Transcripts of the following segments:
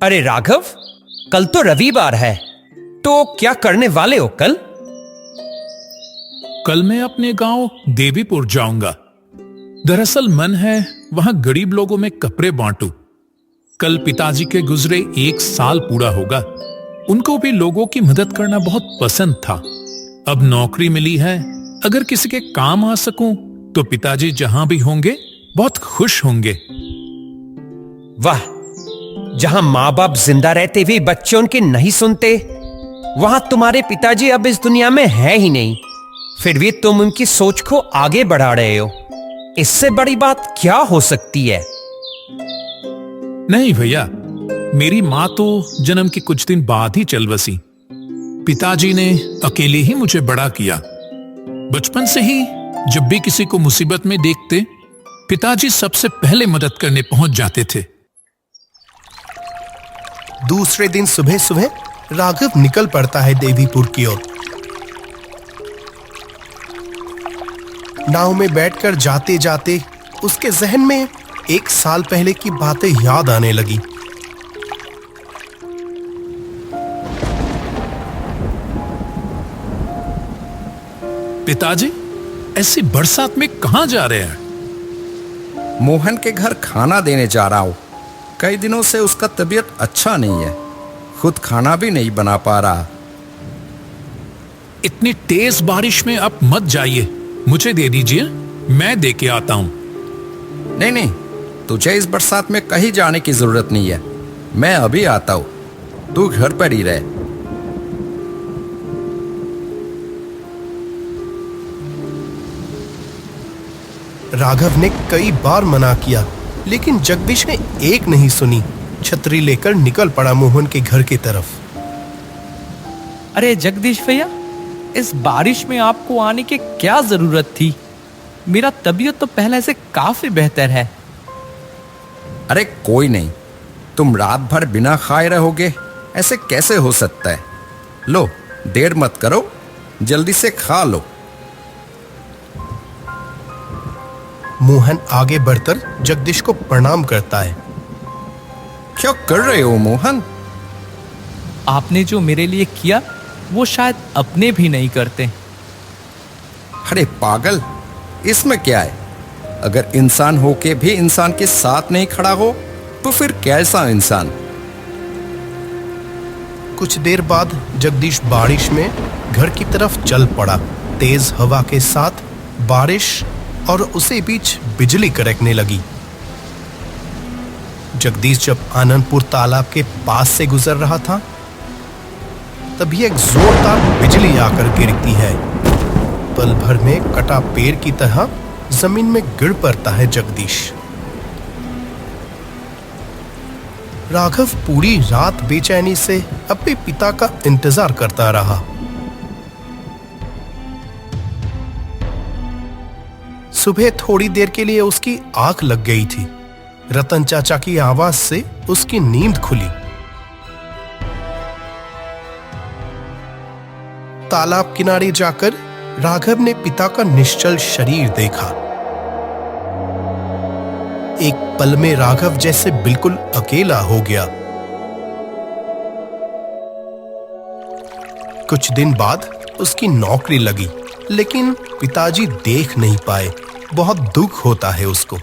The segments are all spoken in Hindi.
अरे राघव, कल तो रविवार है, तो क्या करने वाले हो कल? कल मैं अपने गांव देवीपुर जाऊंगा। दरअसल मन है वहां गरीब लोगों में कपड़े बांटूं। कल पिताजी के गुजरे 1 साल पूरा होगा। उनको भी लोगों की मदद करना बहुत पसंद था। अब नौकरी मिली है, अगर किसी के काम आ सकूं तो पिताजी जहां भी होंगे बहुत खुश होंगे। वाह, जहां माँ बाप जिंदा रहते हुए बच्चे उनके नहीं सुनते, वहां तुम्हारे पिताजी अब इस दुनिया में है ही नहीं, फिर भी तुम उनकी सोच को आगे बढ़ा रहे हो। इससे बड़ी बात क्या हो सकती है? नहीं भैया, मेरी माँ तो जन्म के कुछ दिन बाद ही चल बसी। पिताजी ने अकेले ही मुझे बड़ा किया। बचपन से ही जब भी किसी को मुसीबत में देखते, पिताजी सबसे पहले मदद करने पहुंच जाते थे। दूसरे दिन सुबह सुबह राघव निकल पड़ता है देवीपुर की ओर। नाव में बैठकर जाते जाते उसके जहन में 1 साल पहले की बातें याद आने लगी। पिताजी, ऐसी बरसात में कहां जा रहे हैं? मोहन के घर खाना देने जा रहा हूं। कई दिनों से उसका तबीयत अच्छा नहीं है, खुद खाना भी नहीं बना पा रहा। इतनी तेज बारिश में आप मत जाइए, मुझे दे दीजिए, मैं दे के आता हूं। नहीं नहीं, तुझे इस बरसात में कहीं जाने की जरूरत नहीं है, मैं अभी आता हूं, तू घर पर ही रह। राघव ने कई बार मना किया, लेकिन जगदीश ने एक नहीं सुनी। छतरी लेकर निकल पड़ा मोहन के घर की तरफ। अरे जगदीश भैया, इस बारिश में आपको आने की क्या जरूरत थी? मेरा तबीयत तो पहले से काफी बेहतर है। अरे कोई नहीं, तुम रात भर बिना खाए रहोगे, ऐसे कैसे हो सकता है? लो, देर मत करो, जल्दी से खा लो। मोहन आगे बढ़कर जगदीश को प्रणाम करता है। क्या कर रहे हो मोहन? आपने जो मेरे लिए किया वो शायद अपने भी नहीं करते। अरे पागल, इसमें क्या है? अगर इंसान होके भी इंसान के साथ नहीं खड़ा हो तो फिर कैसा इंसान? कुछ देर बाद जगदीश बारिश में घर की तरफ चल पड़ा। तेज हवा के साथ बारिश और उसी बीच बिजली कड़कने लगी। जगदीश जब आनंदपुर तालाब के पास से गुजर रहा था, तभी एक जोरदार बिजली आकर गिरती है। पल भर में कटा पेड़ की तरह जमीन में गिर पड़ता है जगदीश। राघव पूरी रात बेचैनी से अपने पिता का इंतजार करता रहा। सुबह थोड़ी देर के लिए उसकी आंख लग गई थी। रतन चाचा की आवाज से उसकी नींद खुली। तालाब किनारे जाकर राघव ने पिता का निश्चल शरीर देखा। एक पल में राघव जैसे बिल्कुल अकेला हो गया। कुछ दिन बाद उसकी नौकरी लगी, लेकिन पिताजी देख नहीं पाए। बहुत दुख होता है उसको।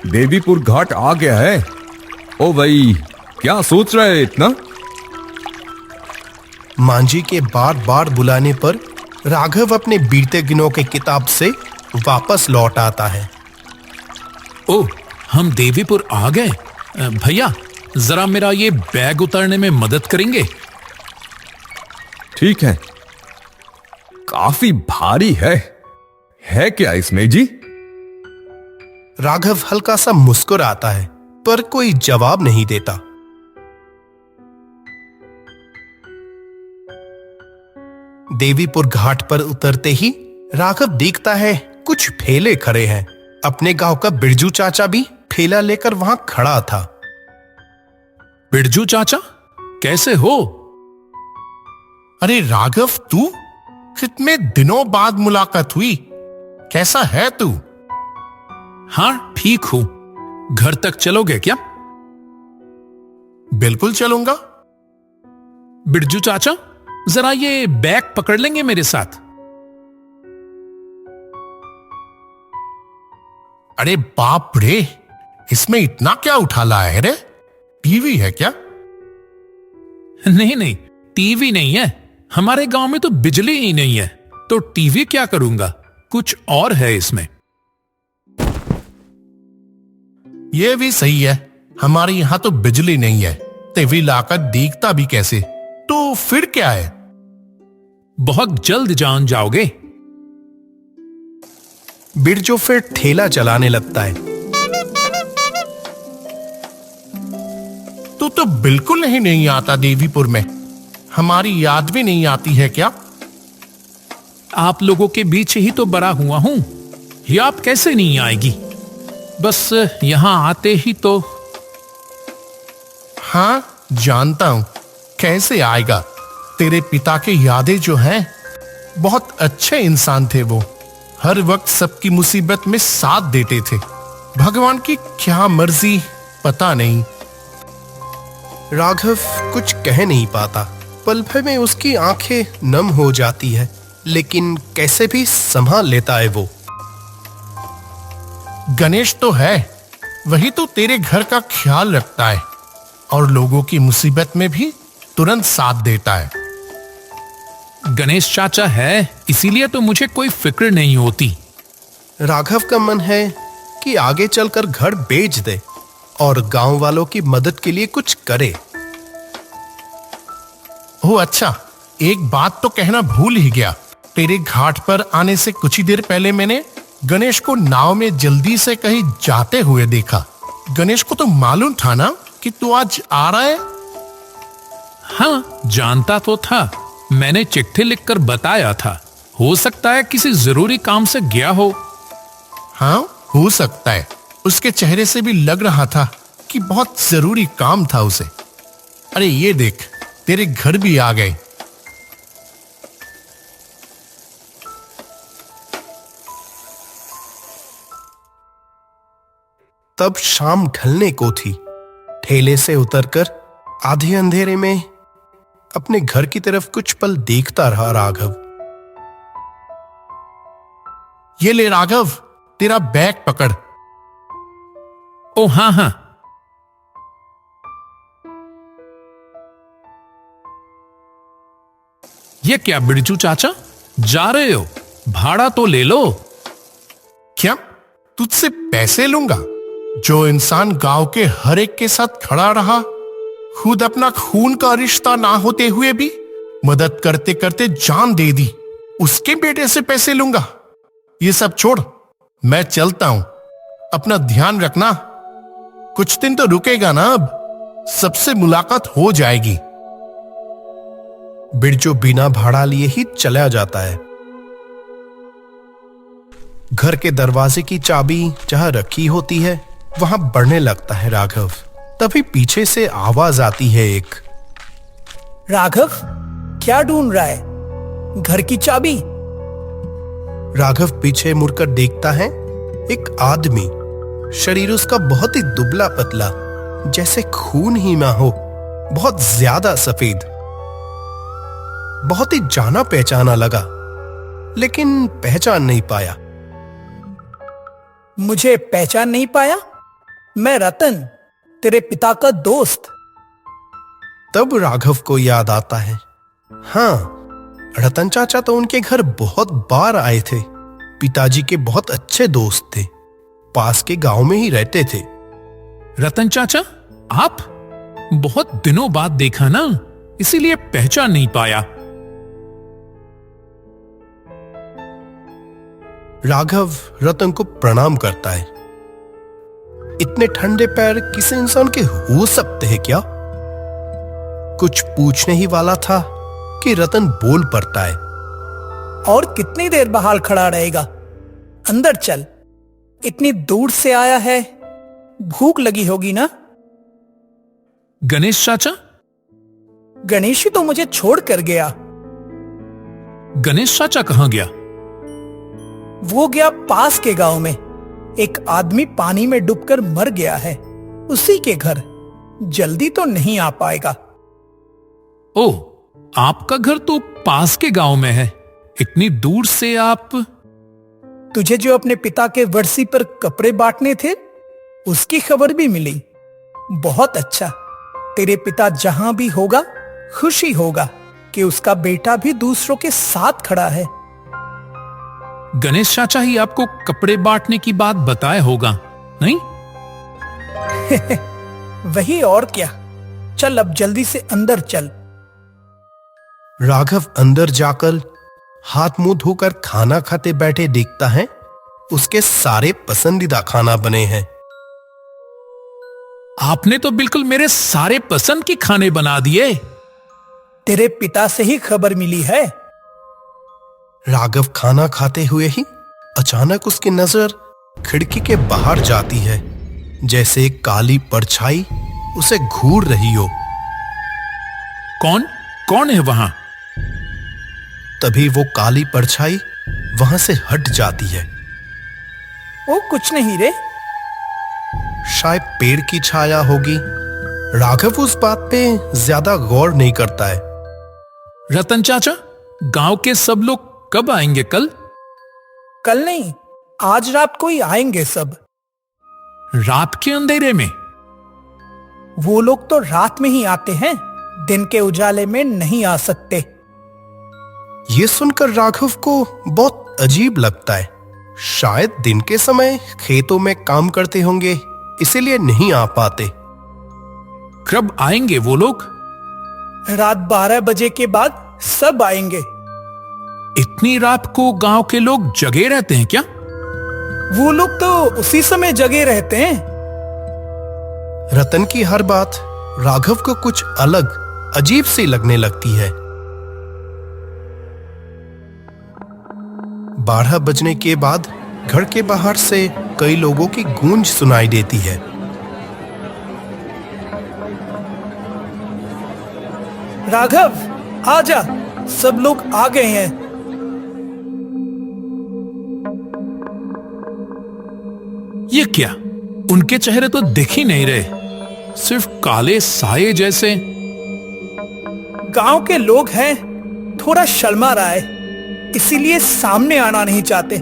देवीपुर घाट आ गया है। ओ भाई, क्या सोच रहे हैं इतना? मांझी के बार बार बुलाने पर राघव अपने बीते दिनों के किताब से वापस लौट आता है। ओह, हम देवीपुर आ गए। भैया, जरा मेरा ये बैग उतारने में मदद करेंगे? ठीक है। काफी भारी है क्या इसमें जी? राघव हल्का सा मुस्कुराता है, पर कोई जवाब नहीं देता। देवीपुर घाट पर उतरते ही राघव देखता है कुछ ठेले खड़े हैं। अपने गांव का बिरजू चाचा भी ठेला लेकर वहां खड़ा था। बिरजू चाचा, कैसे हो? अरे राघव, तू? कितने दिनों बाद मुलाकात हुई। कैसा है तू? हाँ, ठीक हूं। घर तक चलोगे क्या? बिल्कुल चलूंगा। बिरजू चाचा, जरा ये बैग पकड़ लेंगे मेरे साथ? अरे बाप रे, इसमें इतना क्या उठा लाया है रे? टीवी है क्या? नहीं नहीं, टीवी नहीं है। हमारे गांव में तो बिजली ही नहीं है, तो टीवी क्या करूंगा? कुछ और है इसमें। ये भी सही है, हमारे यहां तो बिजली नहीं है। टीवी लाकर देखता भी कैसे? तो फिर क्या है? बहुत जल्द जान जाओगे। बिरजू फिर ठेला चलाने लगता है। तू तो बिल्कुल नहीं आता देवीपुर में। हमारी याद भी नहीं आती है क्या? आप लोगों के बीच ही तो बड़ा हुआ हूं, याद कैसे नहीं आएगी? बस यहां आते ही तो। हाँ, जानता हूं, कैसे आएगा। तेरे पिता के यादें जो हैं, बहुत अच्छे इंसान थे वो। हर वक्त सबकी मुसीबत में साथ देते थे। भगवान की क्या मर्जी, पता नहीं। राघव कुछ कह नहीं पाता। पल भर में उसकी आंखें नम हो जाती है, लेकिन कैसे भी संभाल लेता है वो। गणेश तो है, वही तो तेरे घर का ख्याल रखता है और लोगों की मुसीबत में भी तुरंत साथ देता है। गणेश चाचा है, इसीलिए तो मुझे कोई फिक्र नहीं होती। राघव का मन है कि आगे चलकर घर बेच दे और गांव वालों की मदद के लिए कुछ करे। ओह अच्छा, एक बात तो कहना भूल ही गया। तेरे घाट पर आने से कुछ ही देर पहले मैंने गणेश को नाव में जल्दी से कहीं जाते हुए देखा। गणेश को तो मालूम था ना कि तू आज आ रहा है? हाँ, जानता तो था। मैंने चिट्ठी लिखकर बताया था। हो सकता है किसी जरूरी काम से गया हो। हाँ, हो सकता है। उसके चेहरे से भी लग रहा था कि बहुत जरूरी काम था उसे। अरे ये देख, तेरे घर भी आ गए। तब शाम ढलने को थी। ठेले से उतरकर आधे अंधेरे में अपने घर की तरफ कुछ पल देखता रहा राघव। ये ले राघव, तेरा बैग पकड़। ओ हाँ हाँ। ये क्या बिरजू चाचा, जा रहे हो? भाड़ा तो ले लो। क्या तुझसे पैसे लूंगा? जो इंसान गांव के हर एक के साथ खड़ा रहा, खुद अपना खून का रिश्ता ना होते हुए भी मदद करते करते जान दे दी, उसके बेटे से पैसे लूंगा? ये सब छोड़, मैं चलता हूं। अपना ध्यान रखना। कुछ दिन तो रुकेगा ना, अब सबसे मुलाकात हो जाएगी। बिरजू बिना भाड़ा लिए ही चला जाता है। घर के दरवाजे की चाबी जहां रखी होती है, वहां बढ़ने लगता है राघव। तभी पीछे से आवाज आती है एक। राघव, क्या ढूंढ रहा है? घर की चाबी? राघव पीछे मुड़कर देखता है, एक आदमी। शरीर उसका बहुत ही दुबला पतला, जैसे खून ही ना हो, बहुत ज्यादा सफेद। बहुत ही जाना पहचाना लगा, लेकिन पहचान नहीं पाया। मुझे पहचान नहीं पाया? मैं रतन, तेरे पिता का दोस्त। तब राघव को याद आता है, हाँ, रतन चाचा तो उनके घर बहुत बार आए थे। पिताजी के बहुत अच्छे दोस्त थे, पास के गांव में ही रहते थे। रतन चाचा, आप? बहुत दिनों बाद देखा ना, इसीलिए पहचान नहीं पाया। राघव रतन को प्रणाम करता है। इतने ठंडे पैर किसी इंसान के हो सकते हैं क्या? कुछ पूछने ही वाला था कि रतन बोल पड़ता है। और कितनी देर बाहर खड़ा रहेगा? अंदर चल, इतनी दूर से आया है, भूख लगी होगी ना? गणेश चाचा? गणेश ही तो मुझे छोड़ कर गया। गणेश चाचा कहाँ गया? वो गया पास के गांव में। एक आदमी पानी में डूबकर मर गया है, उसी के घर। जल्दी तो नहीं आ पाएगा। ओह, आपका घर तो पास के गांव में है। इतनी दूर से आप? तुझे जो अपने पिता के वर्सी पर कपड़े बांटने थे, उसकी खबर भी मिली। बहुत अच्छा। तेरे पिता जहां भी होगा, खुशी होगा कि उसका बेटा भी दूसरों के साथ खड़ा है। गणेश चाचा ही आपको कपड़े बांटने की बात बताया होगा, नहीं? वही और क्या। चल अब जल्दी से अंदर चल। राघव अंदर जाकर हाथ मुंह धोकर खाना खाते बैठे देखता है उसके सारे पसंदीदा खाना बने हैं। आपने तो बिल्कुल मेरे सारे पसंद के खाने बना दिए। तेरे पिता से ही खबर मिली है। राघव खाना खाते हुए ही अचानक उसकी नजर खिड़की के बाहर जाती है, जैसे एक काली परछाई उसे घूर रही हो। कौन कौन है वहां? तभी वो काली परछाई वहां से हट जाती है। वो कुछ नहीं रे। शायद पेड़ की छाया होगी। राघव उस बात पे ज्यादा गौर नहीं करता है। रतन चाचा, गांव के सब लोग कब आएंगे? कल? कल नहीं, आज रात को ही आएंगे सब। रात के अंधेरे में? वो लोग तो रात में ही आते हैं, दिन के उजाले में नहीं आ सकते। ये सुनकर राघव को बहुत अजीब लगता है। शायद दिन के समय खेतों में काम करते होंगे, इसीलिए नहीं आ पाते। कब आएंगे वो लोग? रात 12 बजे के बाद सब आएंगे। इतनी रात को गांव के लोग जगे रहते हैं क्या? वो लोग तो उसी समय जगे रहते हैं। रतन की हर बात राघव को कुछ अलग अजीब सी लगने लगती है। 12 बजने के बाद घर के बाहर से कई लोगों की गूंज सुनाई देती है। राघव, आजा, सब लोग आ गए हैं। ये क्या? उनके चेहरे तो दिख ही नहीं रहे, सिर्फ काले साये जैसे। गांव के लोग हैं, थोड़ा शर्मा रहा है, इसीलिए सामने आना नहीं चाहते।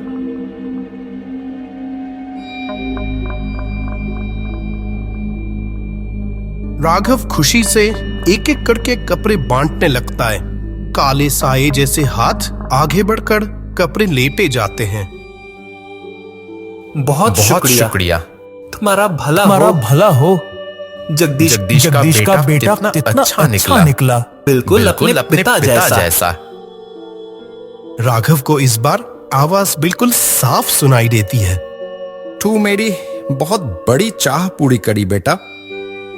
राघव खुशी से एक एक करके कपड़े बांटने लगता है। काले साये जैसे हाथ आगे बढ़कर कपड़े लेते जाते हैं। बहुत शुक्रिया। तुम्हारा भला हो। जगदीश का बेटा कितना अच्छा निकला। बिल्कुल अपने पिता जैसा। राघव को इस बार आवाज बिल्कुल साफ सुनाई देती है। तू मेरी बहुत बड़ी चाह पूरी करी बेटा।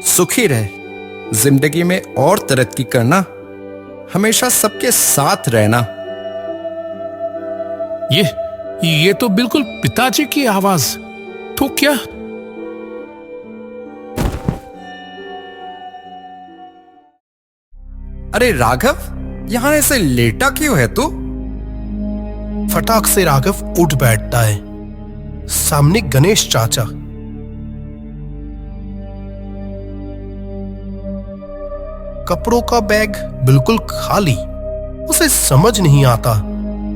सुखी रहे, जिंदगी में और तरक्की करना, हमेशा सबके साथ रहना। ये तो बिल्कुल पिताजी की आवाज। तो क्या? अरे राघव, यहां ऐसे लेटा क्यों है तू? फटाक से राघव उठ बैठता है। सामने गणेश चाचा। कपड़ों का बैग बिल्कुल खाली। उसे समझ नहीं आता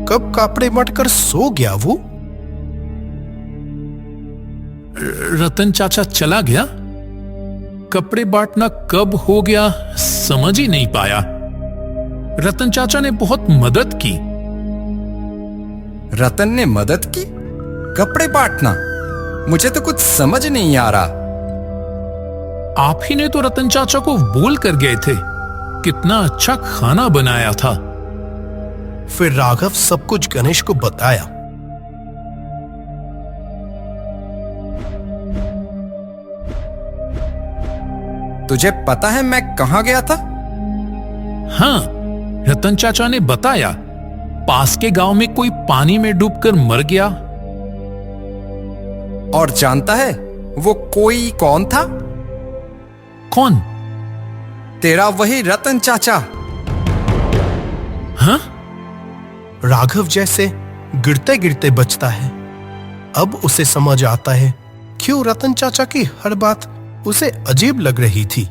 कब कपड़े मटकर सो गया वो। रतन चाचा चला गया। कपड़े बांटना कब हो गया समझ ही नहीं पाया। रतन चाचा ने बहुत मदद की। रतन ने मदद की? कपड़े बांटना? मुझे तो कुछ समझ नहीं आ रहा। आप ही ने तो रतन चाचा को बोल कर गए थे, कितना अच्छा खाना बनाया था। फिर राघव सब कुछ गणेश को बताया। तुझे पता है मैं कहां गया था? हाँ, रतन चाचा ने बताया, पास के गांव में कोई पानी में डूबकर मर गया। और जानता है वो कोई कौन था? कौन? तेरा वही रतन चाचा। हाँ? राघव जैसे गिरते गिरते बचता है। अब उसे समझ आता है क्यों रतन चाचा की हर बात उसे अजीब लग रही थी।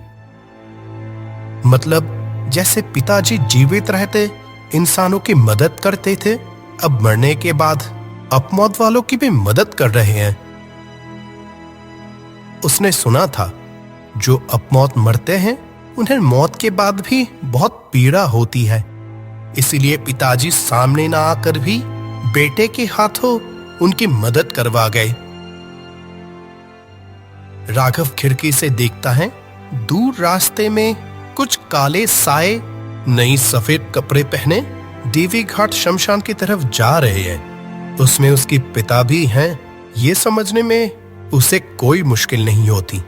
मतलब जैसे पिताजी जीवित रहते इंसानों की मदद करते थे, अब मरने के बाद अपमौत वालों की भी मदद कर रहे हैं। उसने सुना था जो अपमौत मरते हैं उन्हें मौत के बाद भी बहुत पीड़ा होती है, इसीलिए पिताजी सामने ना आकर भी बेटे के हाथों उनकी मदद करवा गए। राघव खिड़की से देखता है दूर रास्ते में कुछ काले साए नई सफेद कपड़े पहने देवी घाट शमशान की तरफ जा रहे हैं। उसमें उसके पिता भी हैं। ये समझने में उसे कोई मुश्किल नहीं होती।